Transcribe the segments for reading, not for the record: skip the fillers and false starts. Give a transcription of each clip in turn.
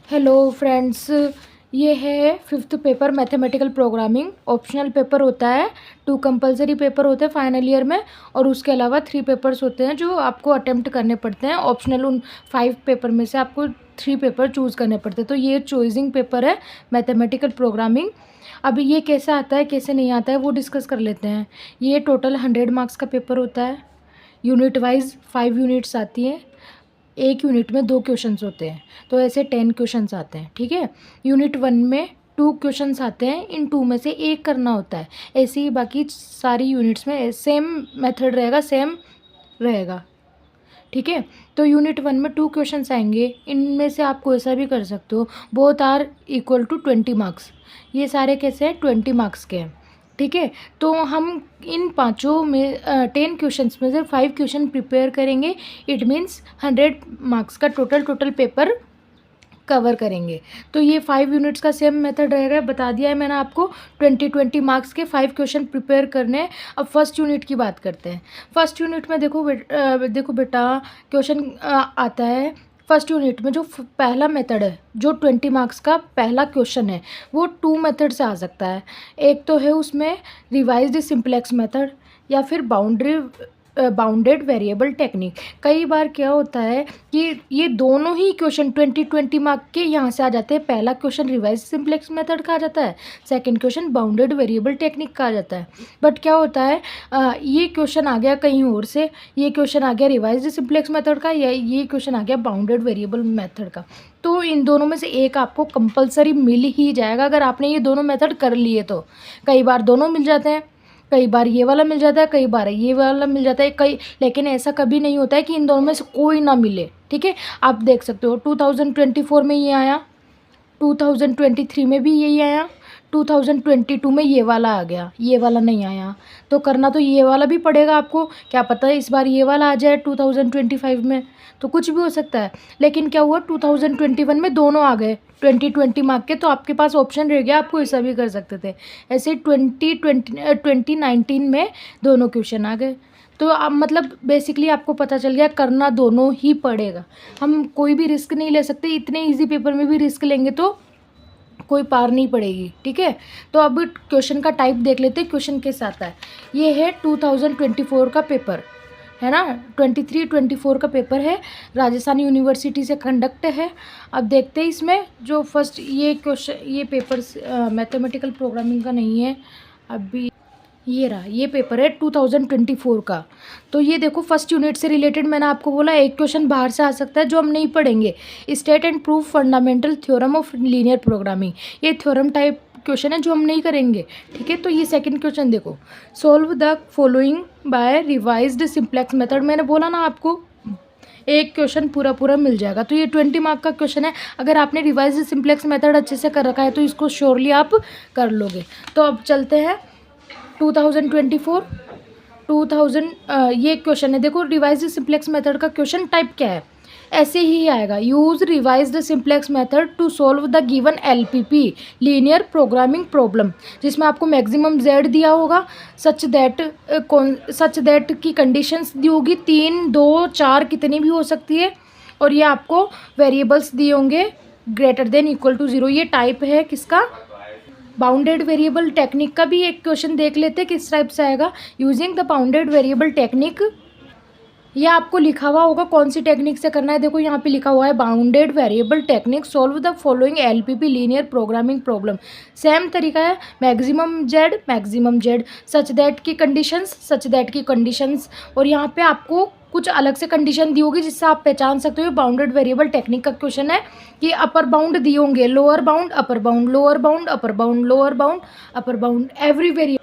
Hello friends, ये है fifth paper mathematical programming. Optional paper होता है, 2 कंपलसरी पेपर होते हैं फाइनल ईयर में, और उसके अलावा 3 पेपर्स होते हैं जो आपको अटेम्प्ट करने पड़ते हैं। ऑप्शनल उन 5 पेपर में से आपको 3 पेपर चूज़ करने पड़ते हैं। तो ये चॉइसिंग पेपर है मैथमेटिकल प्रोग्रामिंग। अभी ये कैसे आता है कैसे नहीं आता है वो डिस्कस कर लेते हैं। ये टोटल 100 मार्क्स का पेपर होता है। यूनिट वाइज 5 यूनिट्स आती हैं। एक यूनिट में 2 क्वेश्चंस होते हैं, तो ऐसे 10 क्वेश्चंस आते हैं। ठीक है, यूनिट 1 में 2 क्वेश्चंस आते हैं, इन 2 में से एक करना होता है। ऐसे ही बाकी सारी यूनिट्स में सेम मेथड रहेगा, सेम रहेगा। ठीक है, तो यूनिट 1 में 2 क्वेश्चंस आएंगे, इनमें से आप कोई सा भी कर सकते हो। Both are equal to 20 marks. ये सारे कैसे हैं, 20 मार्क्स के हैं। ठीक है, तो हम इन पाँचों में 10 क्वेश्चंस में से 5 क्वेश्चन प्रिपेयर करेंगे। इट मीन्स 100 मार्क्स का टोटल पेपर कवर करेंगे। तो ये 5 यूनिट्स का सेम मेथड रहेगा, बता दिया है मैंने आपको। 20 मार्क्स के 5 क्वेश्चन प्रिपेयर करने हैं। अब फर्स्ट यूनिट की बात करते हैं। फर्स्ट यूनिट में देखो बेटा क्वेश्चन आता है। फर्स्ट यूनिट में जो पहला मेथड है, जो 20 मार्क्स का पहला क्वेश्चन है, वो 2 मेथड से आ सकता है। एक तो है उसमें रिवाइज्ड सिंपलेक्स मेथड, या फिर बाउंडेड वेरिएबल टेक्निक। कई बार क्या होता है कि ये दोनों ही क्वेश्चन 20 मार्क के यहाँ से आ जाते हैं। पहला क्वेश्चन रिवाइज सिंपलेक्स मेथड का आ जाता है, second question bounded variable technique का आ जाता है। बट क्या होता है, ये क्वेश्चन आ गया कहीं और से, ये क्वेश्चन आ गया रिवाइज सिंपलेक्स मेथड का, या ये क्वेश्चन आ गया बाउंडेड वेरिएबल मेथड का। तो इन दोनों में से एक आपको कंपलसरी मिल ही जाएगा अगर आपने ये दोनों मेथड कर लिए तो। कई बार दोनों मिल जाते हैं, कई बार ये वाला मिल जाता है, कई बार ये वाला मिल जाता है, लेकिन ऐसा कभी नहीं होता है कि इन दोनों में से कोई ना मिले। ठीक है, आप देख सकते हो 2024 में ये आया, 2023 में भी यही आया, 2022 में ये वाला आ गया, ये वाला नहीं आया। तो करना तो ये वाला भी पड़ेगा आपको। क्या पता है इस बार ये वाला आ जाए 2025 में, तो कुछ भी हो सकता है। लेकिन क्या हुआ, 2021 में दोनों आ गए 20 मार्क के, तो आपके पास ऑप्शन रह गया, आपको ऐसा भी कर सकते थे। ऐसे 2019 में दोनों क्वेश्चन आ गए। तो अब मतलब बेसिकली आपको पता चल गया करना दोनों ही पड़ेगा। हम कोई भी रिस्क नहीं ले सकते, इतने इजी पेपर में भी रिस्क लेंगे तो कोई पार नहीं पड़ेगी। ठीक है, तो अब क्वेश्चन का टाइप देख लेते हैं, क्वेश्चन कैसा आता है। ये है 2024 का पेपर है ना, 23-24 का पेपर है, राजस्थान यूनिवर्सिटी से कंडक्ट है। अब देखते हैं इसमें जो फर्स्ट ये क्वेश्चन, ये पेपर मैथमेटिकल प्रोग्रामिंग का नहीं है अभी, ये रहा, ये पेपर है 2024 का। तो ये देखो फर्स्ट यूनिट से रिलेटेड मैंने आपको बोला एक क्वेश्चन बाहर से आ सकता है जो हम नहीं पढ़ेंगे। State and prove fundamental theorem of linear programming, ये थ्योरम टाइप क्वेश्चन है जो हम नहीं करेंगे। ठीक है, तो ये सेकंड क्वेश्चन देखो, solve the following bye revised simplex method. मैंने बोला ना आपको एक क्वेश्चन पूरा मिल जाएगा। तो ये 20 मार्क का क्वेश्चन है। अगर आपने रिवाइज्ड सिंपलेक्स मेथड अच्छे से कर रखा है तो इसको श्योरली आप कर लोगे। तो अब चलते हैं 2024 ये क्वेश्चन है। देखो रिवाइज्ड सिंपलेक्स मेथड का क्वेश्चन टाइप क्या है, ऐसे ही आएगा। Use revised simplex method to solve the given LPP linear programming problem, जिसमें आपको मैक्सिमम z दिया होगा, सच दैट की कंडीशंस दी होगी, 3, 2, 4 कितनी भी हो सकती है, और ये आपको वेरिएबल्स दिए होंगे ग्रेटर देन इक्वल टू 0। ये टाइप है किसका, बाउंडेड वेरिएबल टेक्निक का। भी एक क्वेश्चन देख लेते किस टाइप से आएगा। Using the bounded variable technique, ये आपको लिखा हुआ होगा कौन सी टेक्निक से करना है। देखो यहाँ पे लिखा हुआ है bounded variable technique solve the following LPP linear programming problem. Same तरीका है, मैक्सिमम जेड, सच दैट की कंडीशंस, और यहाँ पे आपको कुछ अलग से कंडीशन दी होगी जिससे आप पहचान सकते हो बाउंडेड वेरिएबल टेक्निक का क्वेश्चन है। कि अपर बाउंड दिए होंगे, lower bound, upper bound, lower bound, upper bound, lower bound, upper bound, every variable.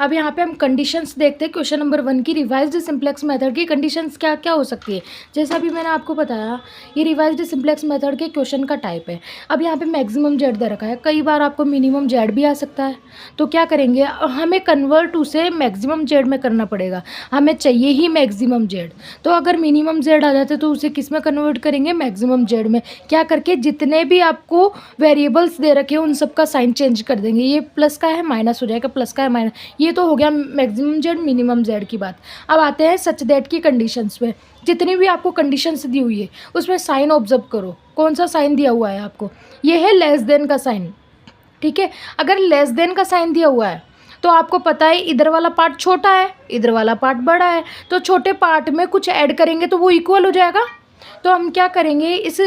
अब यहाँ पे हम कंडीशंस देखते हैं। क्वेश्चन नंबर 1 की रिवाइज्ड सिंपलेक्स मेथड की कंडीशंस क्या क्या हो सकती है। जैसा भी मैंने आपको बताया, ये रिवाइज्ड सिंपलेक्स मेथड के क्वेश्चन का टाइप है। अब यहाँ पे मैक्सिमम जेड दे रखा है, कई बार आपको मिनिमम जेड भी आ सकता है। तो क्या करेंगे, हमें कन्वर्ट उसे मैक्सिमम जेड में करना पड़ेगा। हमें चाहिए ही मैक्सिमम जेड, तो अगर मिनिमम जेड आ जाते तो उसे किस में कन्वर्ट करेंगे, मैक्सिमम जेड में। क्या करके जितने भी आपको वेरिएबल्स दे रखे हैं उन सब का साइन चेंज कर देंगे। ये प्लस का है माइनस हो जाएगा, प्लस का है माइनस, ये तो हो गया मैक्सिमम जेड मिनिमम जेड की बात। अब आते हैं सच दैट की कंडीशंस पे। जितनी भी आपको कंडीशंस दी हुई है उसमें साइन ऑब्जर्व करो। कौन सा साइन दिया हुआ है आपको? ये है लेस देन का साइन, ठीक है। अगर लेस देन का साइन दिया हुआ है तो आपको पता है इधर वाला पार्ट छोटा है, इधर वाला पार्ट बड़ा है, तो छोटे पार्ट में कुछ ऐड करेंगे तो वो इक्वल हो जाएगा। तो हम क्या करेंगे, इस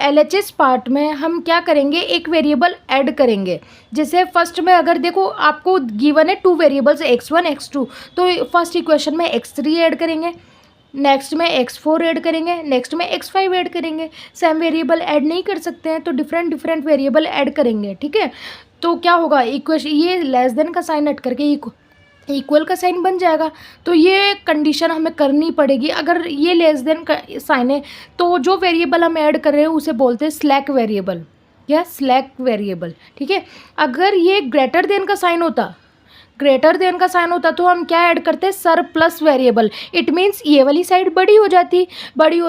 LHS पार्ट में हम क्या करेंगे, एक वेरिएबल ऐड करेंगे। जैसे फर्स्ट में अगर देखो आपको गिवन है 2 वेरिएबल्स x1 x2, तो फर्स्ट इक्वेशन में x3 ऐड करेंगे, नेक्स्ट में x4 ऐड करेंगे, नेक्स्ट में x5 ऐड करेंगे। सेम वेरिएबल ऐड नहीं कर सकते हैं तो डिफरेंट वेरिएबल ऐड करेंगे, ठीक है। तो क्या होगा, इक्वेशन ये लेस देन का साइन हट करके इक्वल का साइन बन जाएगा। तो ये कंडीशन हमें करनी पड़ेगी। अगर ये लेस देन का साइन है तो जो वेरिएबल हम ऐड कर रहे हैं उसे बोलते हैं स्लैक वेरिएबल या स्लैक वेरिएबल, ठीक है। अगर ये ग्रेटर देन का साइन होता तो हम क्या ऐड करते, sir plus variable. It means ये वाली साइड बड़ी हो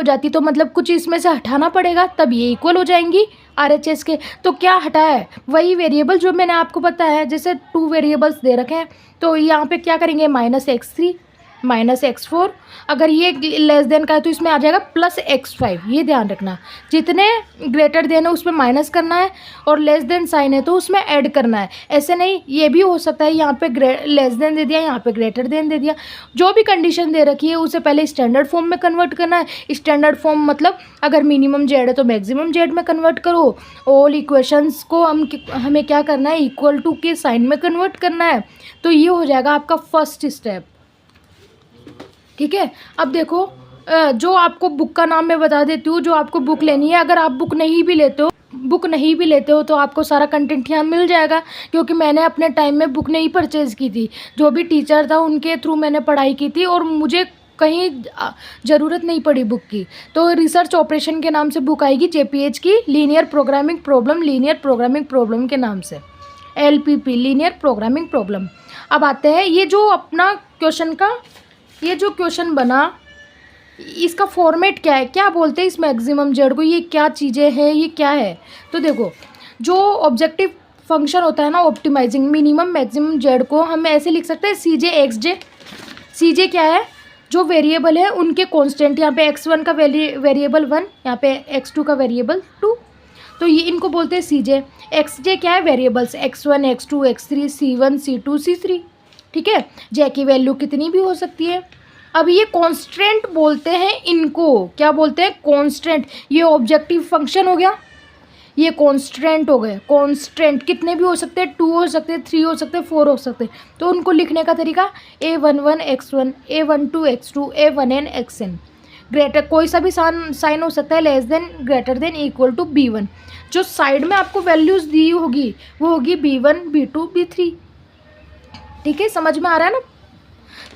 जाती तो मतलब कुछ इसमें से हटाना पड़ेगा, तब ये इक्वल हो जाएंगी RHS के। तो क्या हटाया है, वही वेरिएबल जो मैंने आपको बताया है। जैसे 2 वेरिएबल्स दे रखे हैं तो यहाँ पे क्या करेंगे, -x3 -x4। अगर ये लेस देन का है तो इसमें आ जाएगा +x5। ये ध्यान रखना, जितने ग्रेटर देन है उसमें माइनस करना है और लेस देन साइन है तो उसमें ऐड करना है। ऐसे नहीं, ये भी हो सकता है यहाँ पे लेस देन दे दिया, यहाँ पे ग्रेटर देन दे दिया। जो भी कंडीशन दे रखी है उसे पहले स्टैंडर्ड फॉर्म में कन्वर्ट करना है। स्टैंडर्ड फॉर्म मतलब अगर मिनिमम जेड है तो मैक्सिमम जेड में कन्वर्ट करो। ऑल इक्वेशंस को हमें क्या करना है, इक्वल टू के साइन में कन्वर्ट करना है। तो ये हो जाएगा आपका फर्स्ट स्टेप, ठीक है। अब देखो, जो आपको बुक का नाम मैं बता देती हूँ, जो आपको बुक लेनी है। अगर आप बुक नहीं भी लेते हो तो आपको सारा कंटेंट यहाँ मिल जाएगा, क्योंकि मैंने अपने टाइम में बुक नहीं परचेज़ की थी। जो भी टीचर था उनके थ्रू मैंने पढ़ाई की थी और मुझे कहीं ज़रूरत नहीं पड़ी बुक की। तो रिसर्च ऑपरेशन के नाम से बुक आएगी JPH की, लीनियर प्रोग्रामिंग प्रॉब्लम के नाम से, LPP लीनियर प्रोग्रामिंग प्रॉब्लम। अब आते हैं ये जो अपना ये जो क्वेश्चन बना, इसका फॉर्मेट क्या है, क्या बोलते हैं इस मैक्सिमम जेड को, ये क्या चीज़ें हैं, ये क्या है। तो देखो, जो ऑब्जेक्टिव फंक्शन होता है ना, ऑप्टिमाइजिंग मिनिमम मैक्सिमम जेड को हम ऐसे लिख सकते हैं CJ XJ। CJ क्या है, जो वेरिएबल है उनके कांस्टेंट। यहाँ पे x1 का वेरिएबल 1, यहाँ पे x2 का वेरिएबल 2, तो ये इनको बोलते हैं CJ। XJ क्या है, variables x1 x2 x3 C1 C2 C3, ठीक है। जे की वैल्यू कितनी भी हो सकती है। अब ये कांस्टेंट बोलते हैं, इनको क्या बोलते हैं, कांस्टेंट। ये ऑब्जेक्टिव फंक्शन हो गया, ये कांस्टेंट हो गए। कांस्टेंट कितने भी हो सकते हैं, 2 हो सकते हैं, 3 हो सकते हैं, 4 हो सकते हैं। तो उनको लिखने का तरीका A11 x1 A12 x2 A1n xn। Greater कोई सा भी साइन हो सकता है, less than greater than equal to B1। जो साइड में आपको वैल्यूज़ दी होगी वो होगी B1 B2 B3, ठीक है। समझ में आ रहा है ना।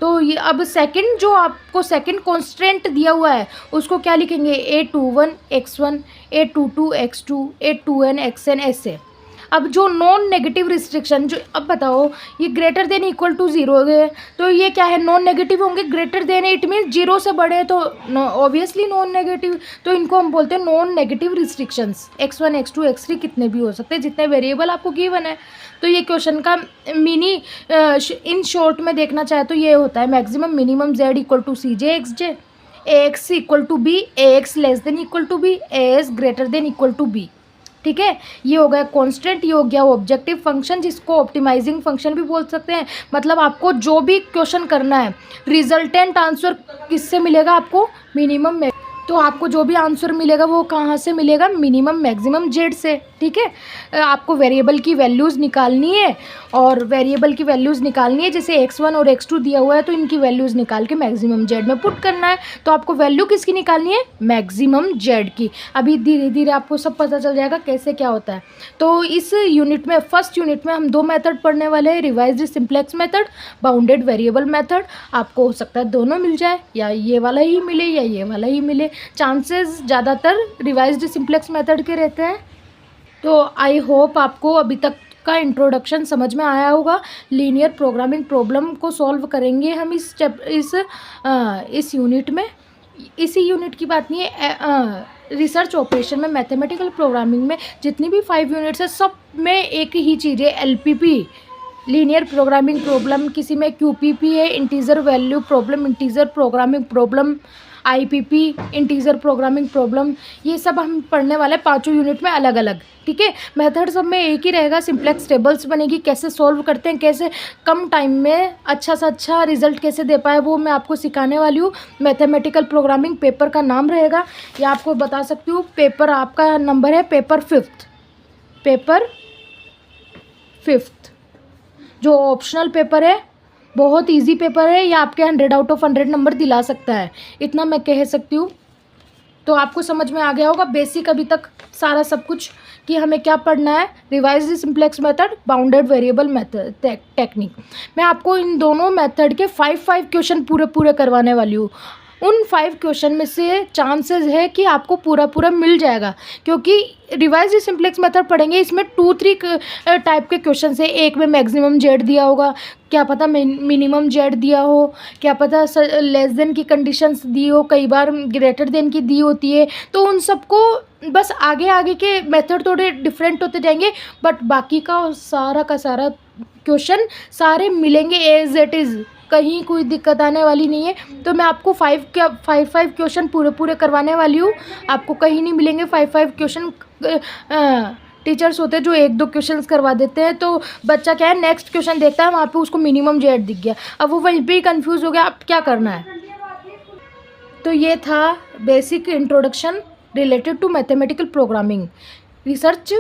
तो ये अब सेकंड जो आपको सेकंड कांस्टेंट दिया हुआ है उसको क्या लिखेंगे, A21 x1 A22 x2 A2n xn ऐसे। अब जो नॉन नेगेटिव रिस्ट्रिक्शन, जो अब बताओ ये ग्रेटर देन इक्वल टू 0 है तो ये क्या है, नॉन नेगेटिव होंगे। ग्रेटर देन इट मीन 0 से बड़े तो ऑब्वियसली नॉन नेगेटिव, तो इनको हम बोलते हैं non negative restrictions. x1 x2 x3 कितने भी हो सकते हैं, जितने वेरिएबल आपको गिवन है। तो ये क्वेश्चन का मिनी इन शॉर्ट में देखना चाहे तो ये होता है, maximum minimum Z equal to CJ XJ, AX equal to B, AX less than equal to B, AS greater than equal to B, ठीक है। ये हो गया कांस्टेंट, ये हो गया ऑब्जेक्टिव फंक्शन जिसको ऑप्टिमाइजिंग फंक्शन भी बोल सकते हैं। मतलब आपको जो भी क्वेश्चन करना है, रिजल्टेंट आंसर किससे मिलेगा, आपको मिनिमम में। तो आपको जो भी आंसर मिलेगा वो कहाँ से मिलेगा, मिनिमम मैक्सिमम जेड से, ठीक है। आपको वेरिएबल की वैल्यूज़ निकालनी है, और वेरिएबल की वैल्यूज़ निकालनी है, जैसे x1 और x2 दिया हुआ है तो इनकी वैल्यूज़ निकाल के मैक्सिमम जेड में पुट करना है। तो आपको वैल्यू किसकी निकालनी है, मैक्सिमम जेड की। अभी धीरे धीरे आपको सब पता चल जाएगा कैसे क्या होता है। तो इस यूनिट में, फर्स्ट यूनिट में हम 2 मेथड पढ़ने वाले हैं, revised simplex method, bounded variable method. आपको हो सकता है दोनों मिल जाए, या ये वाला ही मिले या ये वाला ही मिले। चांसेस ज़्यादातर रिवाइज्ड सिंप्लेक्स मेथड के रहते हैं। तो आई होप आपको अभी तक का इंट्रोडक्शन समझ में आया होगा। लीनियर प्रोग्रामिंग प्रॉब्लम को सॉल्व करेंगे हम इस यूनिट में। इसी यूनिट की बात नहीं है, रिसर्च ऑपरेशन में, मैथमेटिकल प्रोग्रामिंग में जितनी भी 5 यूनिट्स है सब में एक ही चीज़ है, LPP लीनियर प्रोग्रामिंग प्रॉब्लम, किसी में क्यूपीपी है, integer value problem, integer programming problem, IPP, integer programming problem, ये सब हम पढ़ने वाले पाँचों यूनिट में अलग अलग। ठीक है, मेथड सब में एक ही रहेगा, सिंप्लेक्स टेबल्स बनेगी, कैसे सॉल्व करते हैं, कैसे कम टाइम में अच्छा से अच्छा रिजल्ट कैसे दे पाए वो मैं आपको सिखाने वाली हूँ। मैथमेटिकल प्रोग्रामिंग पेपर का नाम रहेगा, या आपको बता सकती हूँ पेपर आपका नंबर है पेपर 5th, पेपर 5th। जो ऑप्शनल पेपर है बहुत इजी पेपर है, ये आपके 100 आउट ऑफ 100 नंबर दिला सकता है, इतना मैं कह सकती हूँ। तो आपको समझ में आ गया होगा बेसिक अभी तक सारा सब कुछ कि हमें क्या पढ़ना है। Revise the simplex method, bounded variable method technique. मैं आपको इन दोनों मेथड के 5 क्वेश्चन पूरे करवाने वाली हूँ। उन 5 क्वेश्चन में से चांसेस है कि आपको पूरा मिल जाएगा, क्योंकि रिवाइज द सिंप्लेक्स मेथड पढ़ेंगे, इसमें 2-3 टाइप के क्वेश्चन है। एक में मैक्सिमम जेड दिया होगा, क्या पता मिनिमम जेड दिया हो, क्या पता लेस देन की कंडीशंस दी हो, कई बार ग्रेटर देन की दी होती है। तो उन सबको बस आगे के मेथड थोड़े डिफरेंट होते जाएंगे, बट बाकी का सारा क्वेश्चन सारे मिलेंगे एज इट इज़, कहीं कोई दिक्कत आने वाली नहीं है। तो मैं आपको 5 क्वेश्चन पूरे करवाने वाली हूँ, आपको कहीं नहीं मिलेंगे 5 क्वेश्चन। टीचर्स होते हैं जो 1-2 क्वेश्चंस करवा देते हैं, तो बच्चा क्या है नेक्स्ट क्वेश्चन देखता है वहाँ पे उसको मिनिमम जेड दिख गया, अब वो वहीं पे ही कंफ्यूज हो गया अब क्या करना है। तो ये था basic introduction related to mathematical programming. Research